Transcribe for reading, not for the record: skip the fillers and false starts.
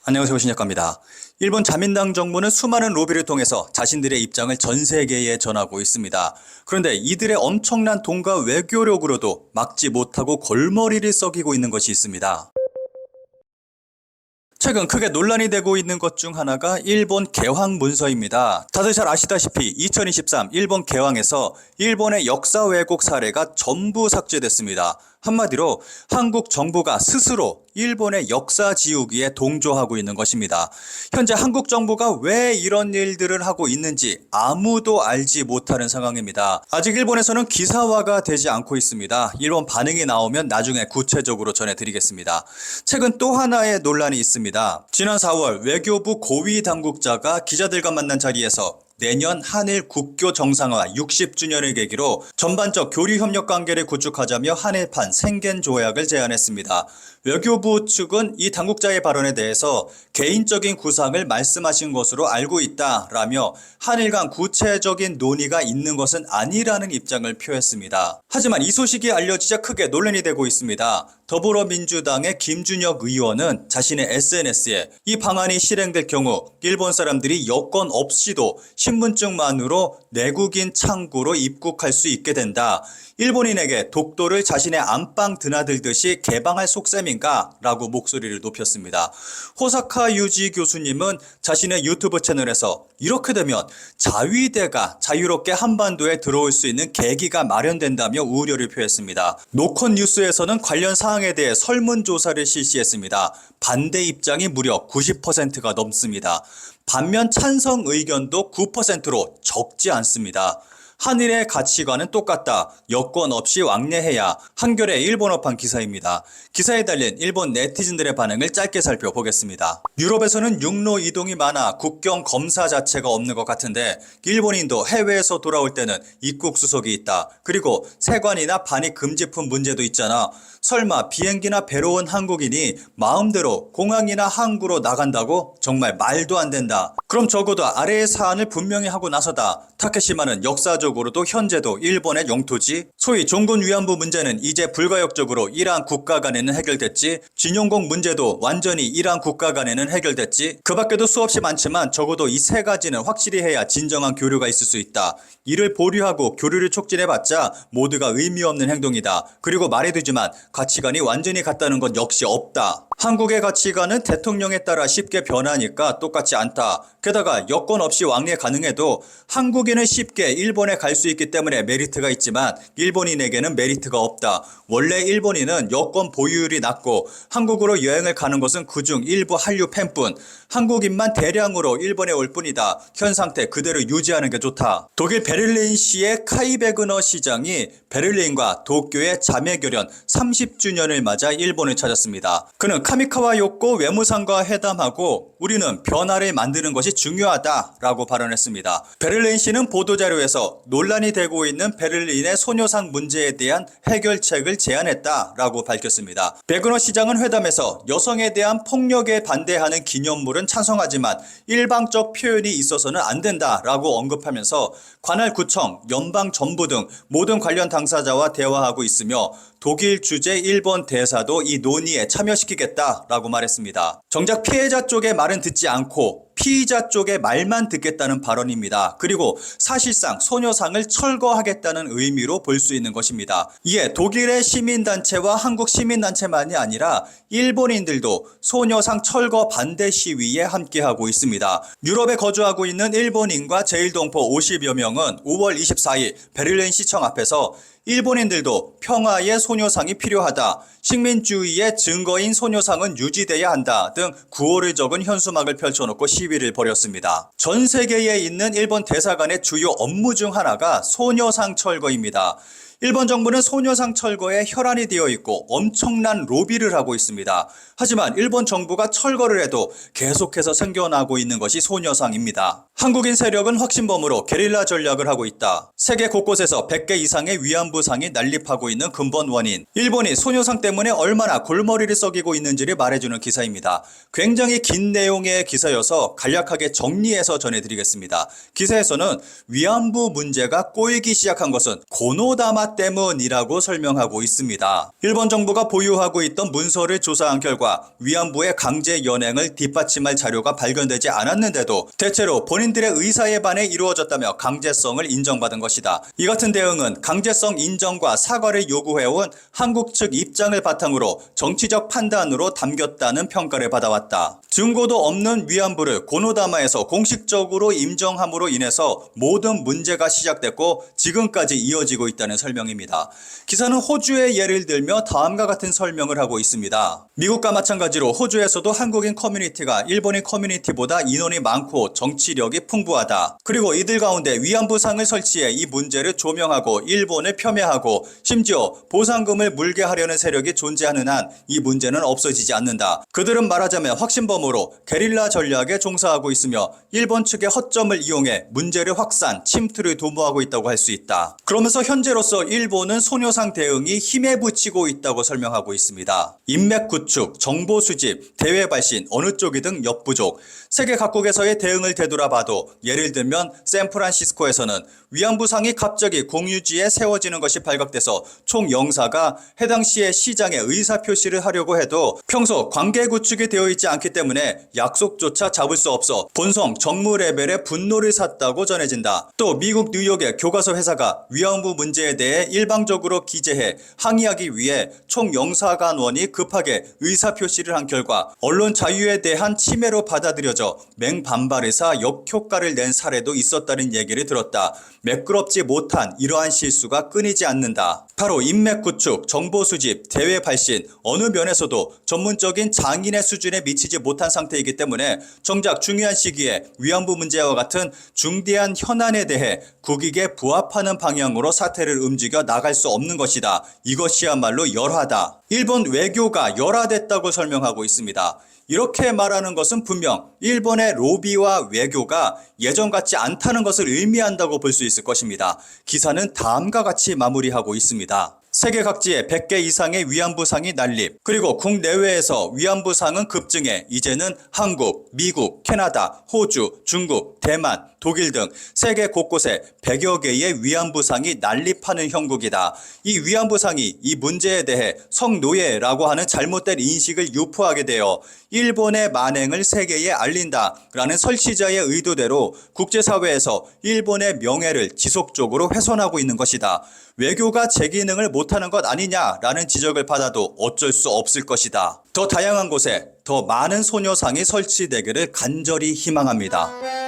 안녕하세요. 신작가입니다. 일본 자민당 정부는 수많은 로비를 통해서 자신들의 입장을 전 세계에 전하고 있습니다. 그런데 이들의 엄청난 돈과 외교력으로도 막지 못하고 골머리를 썩이고 있는 것이 있습니다. 최근 크게 논란이 되고 있는 것 중 하나가 일본 개황 문서입니다. 다들 잘 아시다시피 2023 일본 개황에서 일본의 역사 왜곡 사례가 전부 삭제됐습니다. 한마디로 한국 정부가 스스로 일본의 역사 지우기에 동조하고 있는 것입니다. 현재 한국 정부가 왜 이런 일들을 하고 있는지 아무도 알지 못하는 상황입니다. 아직 일본에서는 기사화가 되지 않고 있습니다. 일본 반응이 나오면 나중에 구체적으로 전해드리겠습니다. 최근 또 하나의 논란이 있습니다. 지난 4월 외교부 고위 당국자가 기자들과 만난 자리에서 내년 한일 국교 정상화 60주년을 계기로 전반적 교류 협력 관계를 구축하자며 한일판 생겐 조약을 제안했습니다. 외교부 측은 이 당국자의 발언에 대해서 개인적인 구상을 말씀하신 것으로 알고 있다라며 한일 간 구체적인 논의가 있는 것은 아니라는 입장을 표했습니다. 하지만 이 소식이 알려지자 크게 논란이 되고 있습니다. 더불어민주당의 김준혁 의원은 자신의 SNS에 이 방안이 실행될 경우 일본 사람들이 여권 없이도 신분증만으로 내국인 창구로 입국할 수 있게 된다. 일본인에게 독도를 자신의 안방 드나들듯이 개방할 속셈인가? 라고 목소리를 높였습니다. 호사카 유지 교수님은 자신의 유튜브 채널에서 이렇게 되면 자위대가 자유롭게 한반도에 들어올 수 있는 계기가 마련된다며 우려를 표했습니다. 노컷 뉴스에서는 관련 사항에 대해 설문조사를 실시했습니다. 반대 입장이 무려 90%가 넘습니다. 반면 찬성 의견도 9%로 적지 않습니다. 한일의 가치관은 똑같다. 여권 없이 왕래해야. 한겨레 일본어판 기사입니다. 기사에 달린 일본 네티즌들의 반응을 짧게 살펴보겠습니다. 유럽에서는 육로 이동이 많아 국경 검사 자체가 없는 것 같은데 일본인도 해외에서 돌아올 때는 입국 수속이 있다. 그리고 세관이나 반입 금지품 문제도 있잖아. 설마 비행기나 배로 온 한국인이 마음대로 공항이나 항구로 나간다고? 정말 말도 안 된다. 그럼 적어도 아래의 사안을 분명히 하고 나서다. 타케시마는 역사적으로도 현재도 일본의 영토지. 소위 종군 위안부 문제는 이제 불가역적으로 이란 국가 간에는 해결됐지. 진용공 문제도 완전히 이란 국가 간에는 해결됐지. 그 밖에도 수없이 많지만 적어도 이 세 가지는 확실히 해야 진정한 교류가 있을 수 있다. 이를 보류하고 교류를 촉진해봤자 모두가 의미 없는 행동이다. 그리고 말해두지만 가치관이 완전히 같다는 건 역시 없다. 한국의 가치관은 대통령에 따라 쉽게 변하니까 똑같지 않다. 게다가 여권 없이 왕래 가능해도 한국인은 쉽게 일본에 갈 수 있기 때문에 메리트가 있지만 일본인에게는 메리트가 없다. 원래 일본인은 여권 보유율이 낮고 한국으로 여행을 가는 것은 그중 일부 한류 팬뿐. 한국인만 대량으로 일본에 올 뿐이다. 현 상태 그대로 유지하는 게 좋다. 독일 베를린시의 카이베그너 시장이 베를린과 도쿄의 자매결연 30주년을 맞아 일본을 찾았습니다. 그는 카미카와 요코 외무상과 회담하고 우리는 변화를 만드는 것이 중요하다라고 발언했습니다. 베를린시는 보도자료에서 논란이 되고 있는 베를린의 소녀상 문제에 대한 해결책을 제안했다라고 밝혔습니다. 베그너 시장은 회담에서 여성에 대한 폭력에 반대하는 기념물은 찬성하지만 일방적 표현이 있어서는 안 된다라고 언급하면서 관할 구청, 연방 정부 등 모든 관련 당사자와 대화하고 있으며 독일 주재 일본 대사도 이 논의에 참여시키겠다라고 말했습니다. 정작 피해자 쪽의 말은 듣지 않고 피의자 쪽의 말만 듣겠다는 발언입니다. 그리고 사실상 소녀상을 철거하겠다는 의미로 볼 수 있는 것입니다. 이에 독일의 시민단체와 한국 시민단체만이 아니라 일본인들도 소녀상 철거 반대 시위에 함께하고 있습니다. 유럽에 거주하고 있는 일본인과 제1동포 50여 명은 5월 24일 베를린 시청 앞에서 일본인들도 평화의 소녀상이 필요하다. 식민주의의 증거인 소녀상은 유지돼야 한다 등 구호를 적은 현수막을 펼쳐놓고 시위를 벌였습니다. 전 세계에 있는 일본 대사관의 주요 업무 중 하나가 소녀상 철거입니다. 일본 정부는 소녀상 철거에 혈안이 되어 있고 엄청난 로비를 하고 있습니다. 하지만 일본 정부가 철거를 해도 계속해서 생겨나고 있는 것이 소녀상입니다. 한국인 세력은 확신범으로 게릴라 전략을 하고 있다. 세계 곳곳에서 100개 이상의 위안부상이 난립하고 있는 근본 원인. 일본이 소녀상 때문에 얼마나 골머리를 썩이고 있는지를 말해주는 기사입니다. 굉장히 긴 내용의 기사여서 간략하게 정리해서 전해드리겠습니다. 기사에서는 위안부 문제가 꼬이기 시작한 것은 고노다마 코로나 때문이라고 설명하고 있습니다. 일본 정부가 보유하고 있던 문서를 조사한 결과 위안부의 강제 연행을 뒷받침할 자료가 발견되지 않았는데도 대체로 본인들의 의사에 반해 이루어졌다며 강제성을 인정받은 것이다. 이 같은 대응은 강제성 인정과 사과를 요구해온 한국 측 입장을 바탕으로 정치적 판단으로 담겼다는 평가를 받아왔다. 증거도 없는 위안부를 고노다마에서 공식적으로 인정함으로 인해서 모든 문제가 시작됐고 지금까지 이어지고 있다는 설명입니다. 기사는 호주의 예를 들며 다음과 같은 설명을 하고 있습니다. 미국과 마찬가지로 호주에서도 한국인 커뮤니티가 일본인 커뮤니티보다 인원이 많고 정치력이 풍부하다. 그리고 이들 가운데 위안부상을 설치해 이 문제를 조명하고 일본을 폄훼하고 심지어 보상금을 물게 하려는 세력이 존재하는 한 이 문제는 없어지지 않는다. 그들은 말하자면 확신범으로 게릴라 전략에 종사하고 있으며 일본 측의 허점을 이용해 문제를 확산, 침투를 도모하고 있다고 할 수 있다. 그러면서 현재로서 일본은 소녀상 대응이 힘에 부치고 있다고 설명하고 있습니다. 인맥 구축, 정보 수집, 대외 발신, 어느 쪽이든 역부족. 세계 각국에서의 대응을 되돌아봐도 예를 들면 샌프란시스코에서는 위안부상이 갑자기 공유지에 세워지는 것이 발각돼서 총영사가 해당 시의 시장에 의사표시를 하려고 해도 평소 관계 구축이 되어 있지 않기 때문에 약속조차 잡을 수 없어 본성 정무 레벨의 분노를 샀다고 전해진다. 또 미국 뉴욕의 교과서 회사가 위안부 문제에 대해 일방적으로 기재해 항의하기 위해 총영사관원이 급하게 의사표시를 한 결과 언론 자유에 대한 침해로 받아들여져 맹반발에서 역효과를 낸 사례도 있었다는 얘기를 들었다. 매끄럽지 못한 이러한 실수가 끊이지 않는다. 바로 인맥 구축, 정보 수집, 대외 발신 어느 면에서도 전문적인 장인의 수준에 미치지 못한 상태이기 때문에 정작 중요한 시기에 위안부 문제와 같은 중대한 현안에 대해 국익에 부합하는 방향으로 사태를 움직여 나갈 수 없는 것이다. 이것이야말로 열화다. 일본 외교가 열화됐다고 설명하고 있습니다. 이렇게 말하는 것은 분명 일본의 로비와 외교가 예전 같지 않다는 것을 의미한다고 볼 수 있을 것입니다. 기사는 다음과 같이 마무리하고 있습니다. 세계 각지에 100개 이상의 위안부상이 난립, 그리고 국내외에서 위안부상은 급증해 이제는 한국, 미국, 캐나다, 호주, 중국, 대만, 독일 등 세계 곳곳에 100여 개의 위안부상이 난립하는 형국이다. 이 위안부상이 이 문제에 대해 성노예라고 하는 잘못된 인식을 유포하게 되어 일본의 만행을 세계에 알린다라는 설치자의 의도대로 국제사회에서 일본의 명예를 지속적으로 훼손하고 있는 것이다. 외교가 제 기능을 못하는 것 아니냐라는 지적을 받아도 어쩔 수 없을 것이다. 더 다양한 곳에 더 많은 소녀상이 설치되기를 간절히 희망합니다.